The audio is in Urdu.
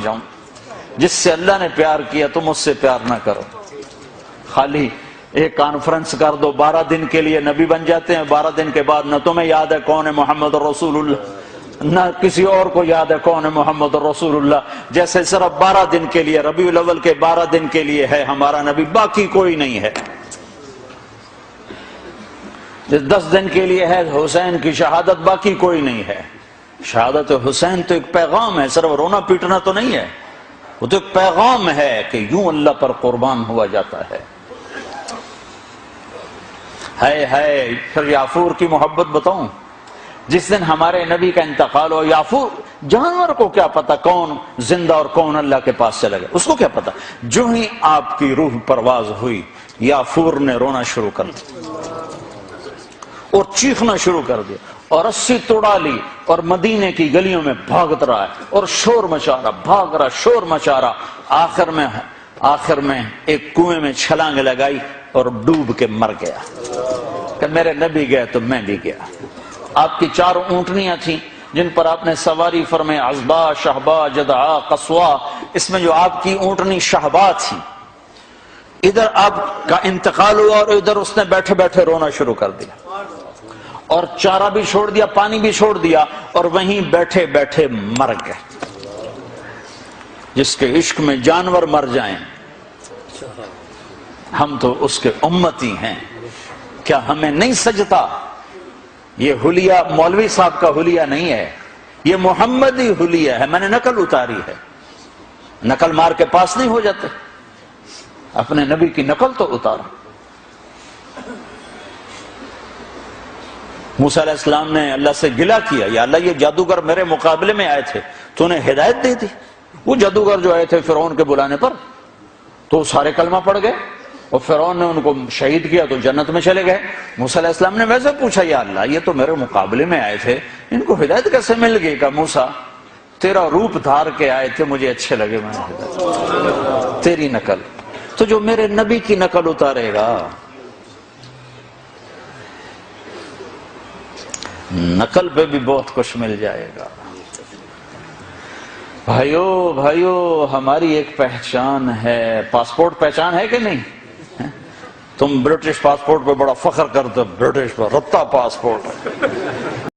جاؤں؟ جس سے اللہ نے پیار کیا تم اس سے پیار نہ کرو. خالی ایک کانفرنس کر دو، 12 دن کے لیے نبی بن جاتے ہیں، 12 دن کے بعد نہ تمہیں یاد ہے کون ہے محمد رسول اللہ، نہ کسی اور کو یاد ہے کون ہے محمد رسول اللہ. جیسے صرف 12 دن کے لیے، ربیع الاول کے 12 دن کے لیے ہے ہمارا نبی، باقی کوئی نہیں ہے. 10 دن کے لیے ہے حسین کی شہادت، باقی کوئی نہیں ہے. شہادت حسین تو ایک پیغام ہے، صرف رونا پیٹنا تو نہیں ہے، وہ تو ایک پیغام ہے کہ یوں اللہ پر قربان ہوا جاتا ہے. پھر یافور کی محبت بتاؤں. جس دن ہمارے نبی کا انتقال ہو، یافور جانور کو کیا پتا کون زندہ اور کون اللہ کے پاس چلا گیا، اس کو کیا پتا. جو ہی آپ کی روح پرواز ہوئی، یافور نے رونا شروع کر دیا اور چیخنا شروع کر دیا اور رسی توڑا لی اور مدینے کی گلیوں میں بھاگت رہا ہے اور شور مچا رہا، بھاگ رہا، شور مچا رہا. آخر میں ایک کنویں میں چھلانگ لگائی اور ڈوب کے مر گیا کہ میرے نبی گئے تو میں بھی گیا. آپ کی 4 اونٹنیاں تھیں جن پر آپ نے سواری فرمائی، عزبا، شہبا، جدعا، قصوا. اس میں جو آپ کی اونٹنی شہبا تھی، ادھر آپ کا انتقال ہوا اور ادھر اس نے بیٹھے بیٹھے رونا شروع کر دیا اور چارہ بھی چھوڑ دیا، پانی بھی چھوڑ دیا اور وہیں بیٹھے بیٹھے مر گئے. جس کے عشق میں جانور مر جائیں، ہم تو اس کے امتی ہیں، کیا ہمیں نہیں سجتا؟ یہ حلیہ مولوی صاحب کا حلیہ نہیں ہے، یہ محمدی حلیہ ہے. میں نے نقل اتاری ہے، نقل مار کے پاس نہیں ہو جاتے، اپنے نبی کی نقل تو اتارا. موسیٰ علیہ السلام نے اللہ سے گلہ کیا، یا اللہ یہ جادوگر میرے مقابلے میں آئے تھے تو انہیں ہدایت دے دی. وہ جادوگر جو آئے تھے فرعون کے بلانے پر تو سارے کلمہ پڑھ گئے اور فرعون نے ان کو شہید کیا تو جنت میں چلے گئے. موسیٰ علیہ السلام نے ویسے پوچھا، یا اللہ یہ تو میرے مقابلے میں آئے تھے، ان کو ہدایت کیسے مل گئی؟ کہ موسیٰ تیرا روپ دھار کے آئے تھے، مجھے اچھے لگے، میں نے ہدایت تیری نقل. تو جو میرے نبی کی نقل اتارے گا، نقل پہ بھی بہت کچھ مل جائے گا. بھائیو ہماری ایک پہچان ہے. پاسپورٹ پہچان ہے کہ نہیں؟ تم برٹش پاسپورٹ پہ بڑا فخر کرتے، برٹش پر رتا پاسپورٹ